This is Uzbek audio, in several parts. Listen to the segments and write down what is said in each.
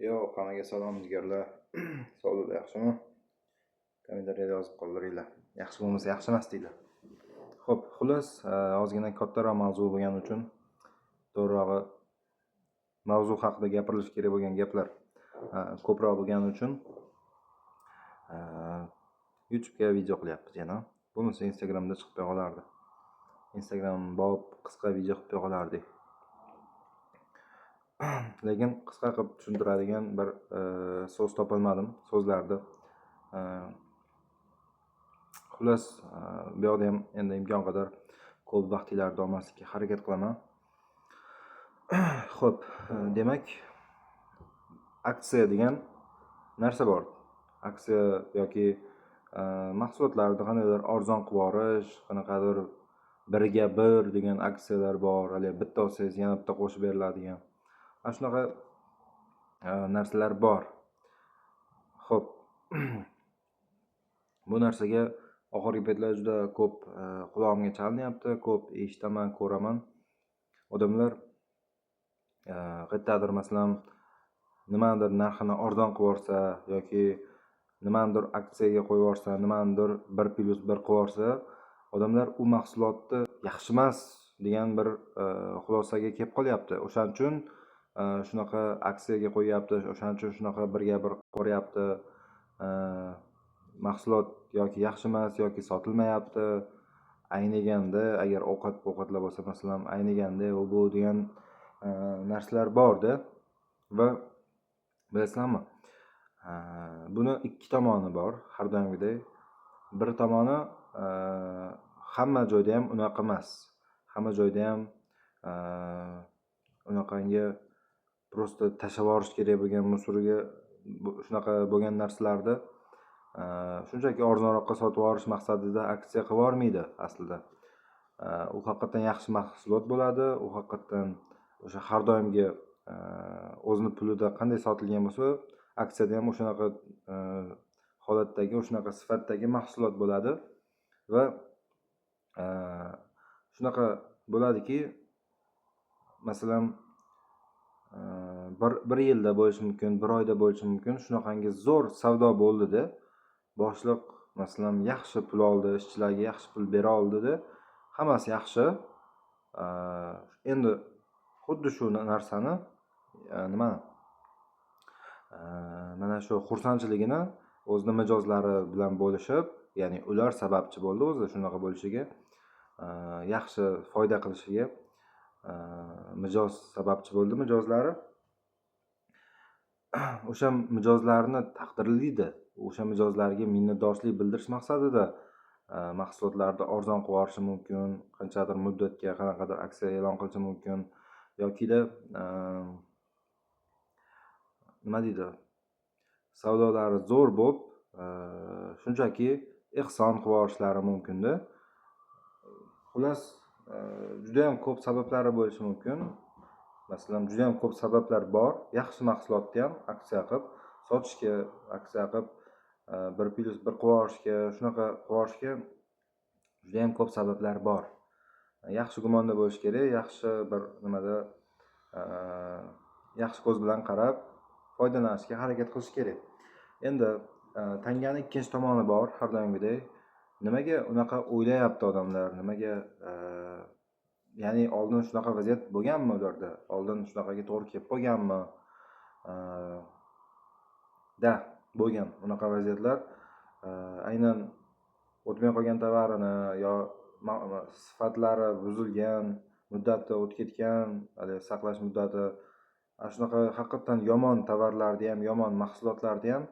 Yo, hammaga salom jigarlar. Sog'lik yaxshimi? Kommentariyada yozib qoldiringlar. Yaxshi bo'lmasa yaxshi emas deylar. Xo'p, xullas, ozgina kattaroq mavzu bo'lgani uchun to'g'rirog'i mavzu haqida gapirilish kerak bo'lgan gaplar ko'proq bo'lgani uchun YouTube'ga video qilyapmiz yana. Bo'lmasa Instagramda chiqib qolardi. Instagram bo'lib qisqa video qilib qolardik. Lekin qisqa qilib tushuntiradigan bir so'z topolmadim so'zlarni. Xullas, bu yoqda ham endi imkon qadar ko'p vaqtlarni olmaslikka harakat qilaman. Xo'p, demak, aksiya degan narsa bor. Aksiya yoki mahsulotlarni qandaydir arzon qilib yuborish, qanaqadir biriga bir degan aksiyalar bor. Hali bitta olsangiz yana bitta qo'shib beriladigan. Ana shunaqa narsalar bor. Xo'p. Bu narsaga oxirgi paytlar juda ko'p qulog'imga chalinyapti, ko'p eshitaman, ko'raman. Odamlar qayerdadir masalan nimadir narxini arzon qilib yuborsa yoki nimadir aksiyaga qo'yib yuborsa, nimadir 1+1 qilib yuborsa, odamlar u mahsulotni yaxshi emas degan bir xulosaga kelib qolyapti. O'shaning uchun shunaqa aksiyaga qo'yapti, o'shaning uchun shunaqa birga bir qo'ryapti. Mahsulot yoki yaxshi emas yoki sotilmayapti. Ayniganda agar ovqatlar bo'lsa, masalan, ayniganda u bu degan narsalar bor-da. Va bilasizmi? Buni ikki tomoni bor, har doimgidek. Bir tomoni hamma joyda ham unaqa emas. Hamma joyda ham unaqangi prosta tashlab yuborish kerak bo'lgan musoriga shunaqa bo'lgan narsalarni shunchaki arzonroqqa sotib yuborish maqsadida aksiya qilib yubormaydi aslida. U haqiqatan yaxshi mahsulot bo'ladi, u haqiqatan o'sha har doimgi o'zining pulida qanday sotilgan bo'lsa, aksiyada ham o'shanaqa holatdagi, o'shanaqa sifatdagi mahsulot bo'ladi va shunaqa bo'ladiki, masalan, bir yilda bo'lishi mumkin, bir oyda bo'lishi mumkin, shunaqangi zo'r savdo bo'ldi-da. Boshliq masalan yaxshi pul oldi, ishchilarga yaxshi pul bera oldi-da, hammasi yaxshi. Endi xuddi shu narsani mana shu xursandchiligini o'zining mijozlari bilan bo'lishib, ya'ni ular sababchi bo'ldi o'zi shunaqa bo'lishiga, yaxshi foyda qilishiga mijoz sababchi bo'ldi, mijozlari. O'sha mijozlarni taqdirlaydi. O'sha mijozlarga minnatdorchilik bildirish maqsadida mahsulotlarni arzon qilib yuborishi mumkin, qanchadir muddatga qanaqadir aksiya e'lon qilishi mumkin yokida nima deydi? Savdolari zo'r bo'lib, shunchaki ehson qilib yuborishlari mumkin-da. Xullas, juda ham ko'p sabablari bo'lishi mumkin. Masalan, juda ham ko'p sabablar bor. Yaxshi mahsulotni ham aksiya qilib sotishga, aksiya qilib 1+1 qilib yuborishga, shunaqa qilib yuborishga juda ham ko'p sabablar bor. Yaxshi gumonda bo'lish kerak, yaxshi bir nimada yaxshi ko'z bilan qarab foydalanishga harakat qilish kerak. Endi tanganing ikkinchi tomoni bor, har doimgidek. Nimaga unaqa o'ylayapti odamlar? Nimaga ya'ni oldin shunaqa vaziyat bo'lganmi ularda? Oldin shunaqaga to'g'ri kelib qolganmi? Bo'lgan unaqa vaziyatlar. Aynan o'tmay qolgan tovarini yo sifatlari buzilgan, muddati o'tib ketgan, hali saqlash muddati, shunaqa haqiqatan yomon tovarlarni ham, yomon mahsulotlarni ham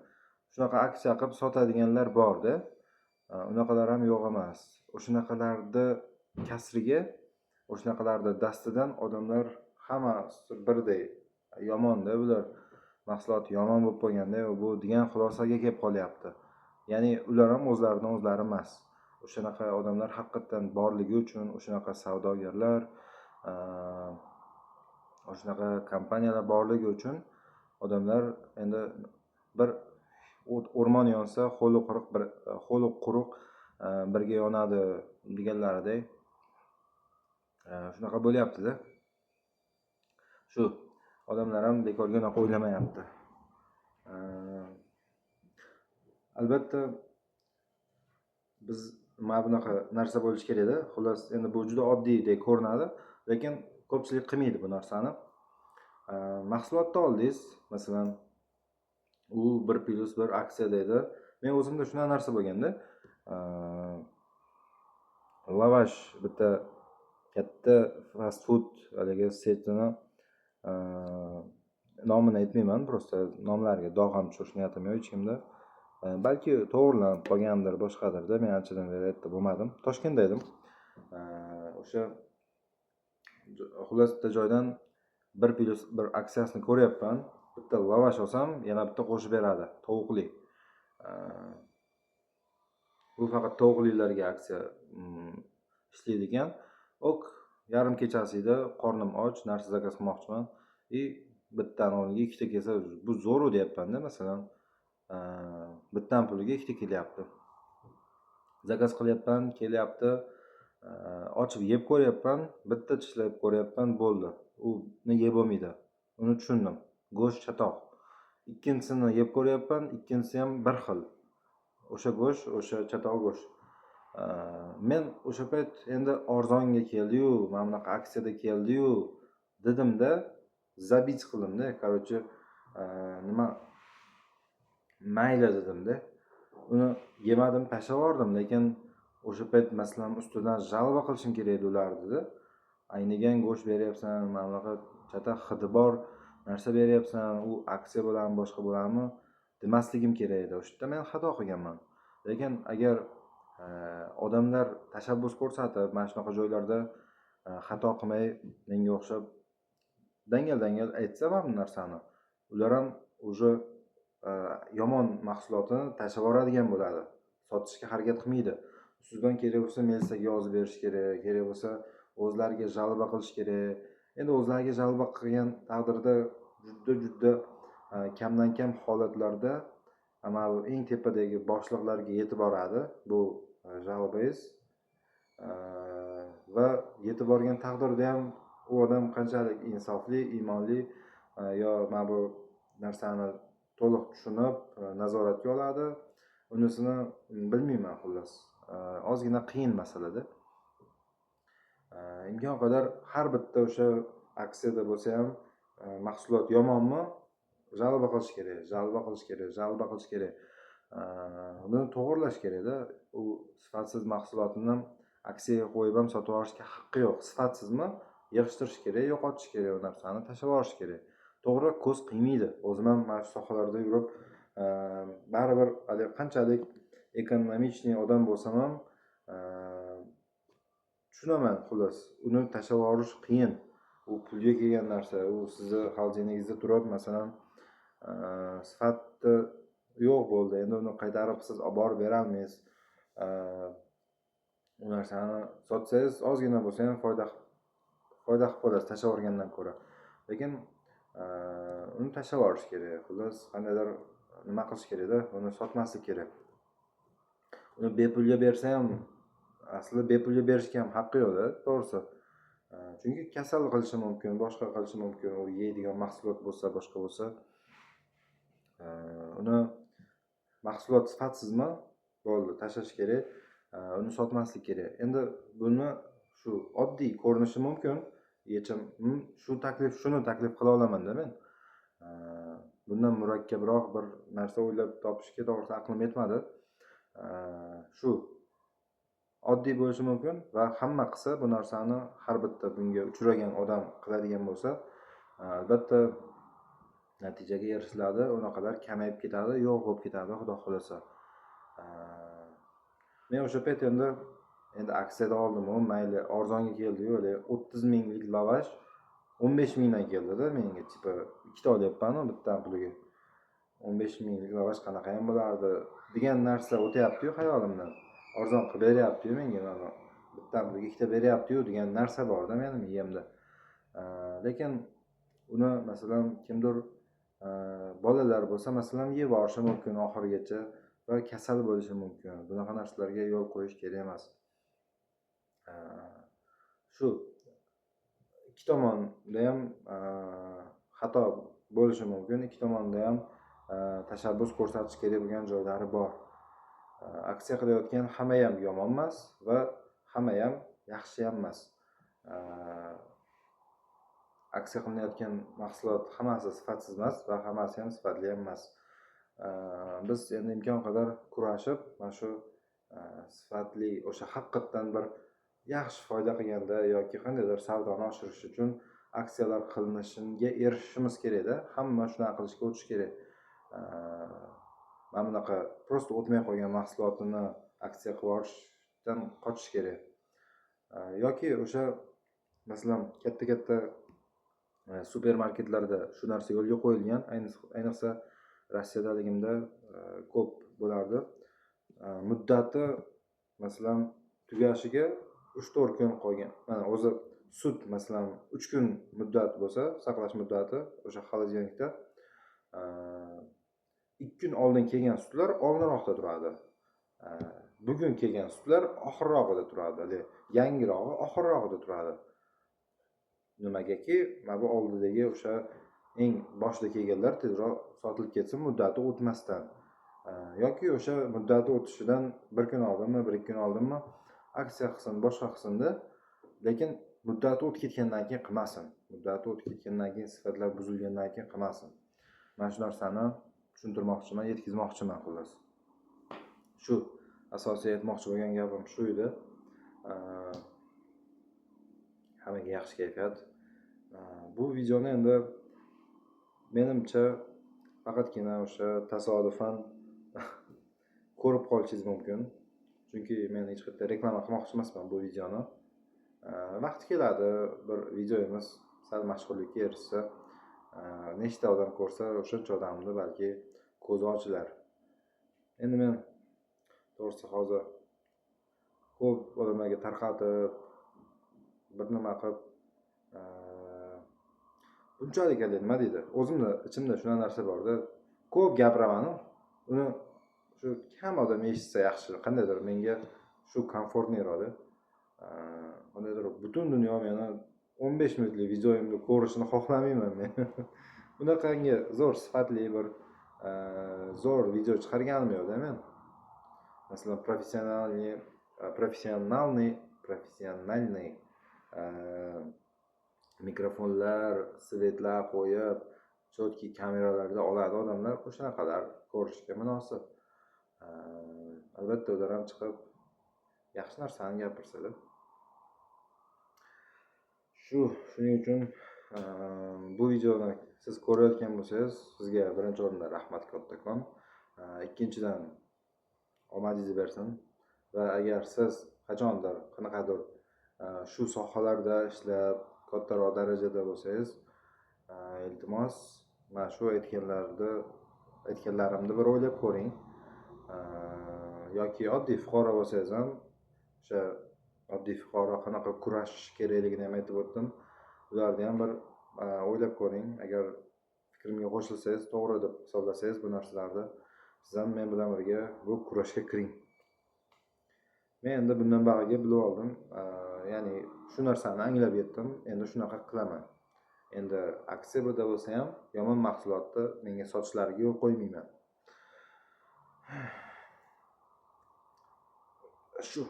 shunaqa aksiya qilib sotadiganlar bor-da. Unaqalar ham yo'q emas. O'shanaqalarni kasriga, o'shanaqalarni dastidan odamlar hammasi birday yomon-da bular. Mahsulot yomon bo'lib qolganda, bu degan xulosaga kelib qolyapti. Ya'ni ular ham o'zlaridan o'zlari emas. O'shanaqa odamlar haqiqatan borligi uchun, o'shanaqa savdogarlar, o'shanaqa kompaniyalar borligi uchun odamlar endi bir o'rmon yonsa, ho'li quruq birga yonadi deganlaridek shunaqa bo'lyapti-da. Shu odamlar ham bekorga unaqa o'ylamayapti. Albatta biz mana bunaqa narsa bo'lishi kerakda. Xullas, endi bu juda oddiydek ko'rinadi, lekin ko'pchilik qilmaydi bu narsani. Mahsulotni oldingiz, masalan, u 1+1 aksiyada edi. Men o'zimda shunaqa narsa bo'lganda, lavash bitta katta fast food haligi setini nomini aytmayman, просто nomlariga dog' ham tushirish niyatim yo'q hech kimda. Balki to'g'rilanib qolgandir, boshqadirda. Men anchadan beri yerda bo'lmadim. Toshkentda edim. O'sha xullas bitta joydan 1+1 aksiyasini ko'ryapman. Bitta lavash olsam, yana bitta qo'shib beradi, tovuqli. Bu faqat tovuqlilarga aksiya ishlaydi ekan. Ok, yarim kechasida qornim och, narsa zakaz qilmoqchiman. Bittani o'rniga ikkita kelsa, bu zo'r deyapman-da, masalan. Bittan puliga ikkita kelyapti. Zakaz qilyapman, kelyapti. Ochib yeb ko'ryapman, bitta tishlab ko'ryapman, bo'ldi. Uni yeb bo'lmaydi. Uni tushundim. Go'sht chatoq. Ikkinchisini yeb ko'ryapman, ikkinchisi ham bir xil. O'sha go'sht, o'sha chatoq go'sht. Men o'sha payt endi arzonga keldi-yu, mana bunaqa aksiyada keldi-yu dedimda, zabit qildimda. Короче, nima mayli dedimda. Uni yemadim, tashlab yubordim, lekin o'sha payt masalan ustidan jalba qilishim kerak edi ularni. Aynigan go'sht beryapsan, mana bunaqa chatoq hidi bor narsa beryapsan, u aksiya bo'ladimi, boshqa bo'ladimi demasligim kerak edi. O'sha yerda men xato qilganman. Lekin agar odamlar tashabbus ko'rsatib, mana shunaqa joylarda xato qilmay menga o'xshab dangal aytsa mana bu narsani, ular ham уже yomon mahsulotini tashlab yuboradigan bo'ladi. Sotishga harakat qilmaydi. Ustidan kerak bo'lsa melisaga yozib berish kerak, kerak bo'lsa o'zlariga jalba qilish kerak. Endi o'zlariga jalba qilgan taqdirda juda kamdan kam holatlarda mana bu eng tepadagi boshliqlarga yetib boradi bu jalbangiz. Va yetib borgan taqdirda ham u odam qanchalik insofli, iymonli yo mana bu narsani to'liq tushunib nazoratga oladi, unisini bilmayman xullas. Ozgina qiyin masalada. Imkon qadar har bitta o'sha aksiyada bo'lsa ham mahsulot yomonmi, jalba qilish kerak. Buni to'g'irlash kerak-da. U sifatsiz mahsulotni aksiyaga qo'yib ham sotib olishga haqqi yo'q. Sifatsizmi? Yig'ishtirish kerak, yo'qotish kerak, u narsani tashlab yuborish kerak. To'g'ri, ko'z qiymaydi. O'zim ham mana shu sohalarda yurib, baribir qanchalik ekonomichniy odam bo'lsam ham tushunaman xullas. Uni tashlab yuborish qiyin. U pulga kelgan narsa, u sizni xazinangizda turib, masalan, sifati yo'q bo'ldi. Endi uni qaytarib siz olib borib bera olmaysiz. U narsani sotsangiz ozgina bo'lsa ham foyda qilib qolasiz tashlab yuborgandan ko'ra. Lekin uni tashlab yuborish kerak. Xullas, qandaydir nima qilish kerak-da, uni sotmaslik kerak. Uni bepulga bersa ham, aslida bepulga berishga ham haqqi yo'q-da, to'g'risi. Chunki kasal qilishi mumkin, boshqa qilishi mumkin. U yeydigan mahsulot bo'lsa, boshqa bo'lsa, uni mahsulot sifatsizmi? Bo'ldi, tashlash kerak. Uni sotmaslik kerak. Endi buni shu oddiy ko'rinishi mumkin. Yechim shuni taklif qila olaman-da men. Bundan murakkabroq bir narsa o'ylab topishga to'g'risi aqlim yetmadi. Shu oddiy bo'lishi mumkin va hamma qilsa bu narsani, har bitta bunga uchragan odam qiladigan bo'lsa, albatta natijaga erishiladi, unaqalar kamayib ketadi, yo'q bo'lib ketadi, xudo xolasa. Men o'sha payt endi aksiyada oldim, mayli, arzonga keldi-yu, 30 minglik lavash 15 mingdan keldi-da menga, tipa ikkita olyapman bittan puliga. 15 minglik lavash qanaqa ham bo'lardi degan narsa o'tyapti-yu xayolimdan. Arzon qilib beryapti-yu menga, mana bittan puliga ikkita beryapti-yu degan narsa bor-da mening miyamda. Lekin uni masalan kimdir bolalar bo'lsa, masalan, yeb olishi mumkin oxirigacha va kasal bo'lishi mumkin. Bunaqa narsalarga yo'l qo'yish kerak emas. Shu ikki tomonda ham xato bo'lishi mumkin, ikki tomonda ham tashabbus ko'rsatish kerak bo'lgan joylari bor. Aksiya qilayotgan hamma ham yomon emas va hamma ham yaxshi ham emas. Aksiya qilinayotgan mahsulot hammasi sifatsiz emas va hammasi ham sifatli ham emas. Biz endi imkon qadar kurashib, mana shu sifatli o'sha haqiqatdan bir yaxshi foyda qilganda yoki qandaydir savdoni oshirish uchun aksiyalar qilinishiga erishishimiz kerak-da. Hamma shunaqa qilishga o'tish kerak. Mana bunaqa prosta o'tmay qolgan mahsulotini aksiya qilib yuborishdan qochish kerak. Yoki o'sha masalan katta supermarketlarda shu narsa yo'lga qo'yilgan, ayniqsa Rossiyadaligimda ko'p bo'lardi. Muddati masalan tugashiga 3-4 kun qolgan. Mana o'zi sut masalan 3 kun muddat bo'lsa, saqlash muddati o'sha xolodilnikda 2 kun oldin kelgan sutlar oldinroqda turadi. Bugun kelgan sutlar oxirrog'ida turadi. Yangirog'i oxirrog'ida turadi. Nimagaki, mana bu oldidagi o'sha eng boshida kelganlar tezroq sotilib ketsin muddati o'tmasdan. Yoki o'sha muddati o'tishidan 1 kun oldinmi, 1-2 kun oldinmi aksiya qilsin, boshqa qilsin-da, lekin muddati o'tib ketgandan keyin qilmasin. Muddati o'tib ketgandan keyin sifatlar buzilgandan keyin qilmasin. Mana shu narsani tushuntirmoqchiman, yetkazmoqchiman xullas. Shu asosiy aytmoqchi bo'lgan gapim shu edi. Hammaga yaxshi kayfiyat. Bu videoni endi menimcha faqatgina o'sha tasodifan ko'rib qolishingiz mumkin. Chunki men hech qayerda reklama qilmoqchi emasman bu videoni. Vaqti keladi, bir videomiz sal mashhurlikka erishsa, nechta odam ko'rsa, o'shancha odamni balki ko'zi ochilar. Endi men to'g'risi hozir ko'p odamlarga tarqatib bir nima qilib bunchalik nima deydi, o'zimni ichimda shunaqa narsa bor-da, ko'p gapiraman, uni shu kam odam eshitsa yaxshi, qandaydir menga shu komfortliroqda. Qandaydir butun dunyo meni 15 minutlik videoimni ko'rishini xohlamayman men. Bunaqangi zo'r sifatli bir zo'r video chiqarganim yo'q-da men. Masalan, professionalniy mikrofonlar, svetlar qo'yib, chotki kameralarda oladi odamlar, o'shanaqalar ko'rishga munosib. Albatta ular ham chiqib yaxshi narsani gapirsa-da. Shuning uchun bu videoni siz ko'rayotgan bo'lsangiz, sizga birinchi o'rinda rahmat kattakon. Ikkinchidan omadingiz bersin va agar siz qachondir qanaqadir shu sohalarda ishlab kattaroq darajada bo'lsangiz, iltimos mana shu aytganlarimni bir o'ylab ko'ring. Yoki oddiy fuqaro bo'lsangiz ham o'sha oddiy fuqaro qanaqa kurashish kerakligini ham aytib o'tdim. Ularni ham bir o'ylab ko'ring. Agar fikrimga qo'shilsangiz, to'g'ri deb hisoblasangiz bu narsalarni, siz ham men bilan birga bu kurashga kiring. Men endi bundan bag'iga bilib oldim. Ya'ni shu narsani anglab yetdim. Endi shunaqa qilaman. Endi aksiya bo'lsa ham yomon mahsulotni menga sotishlariga yo'l qo'ymayman. Shu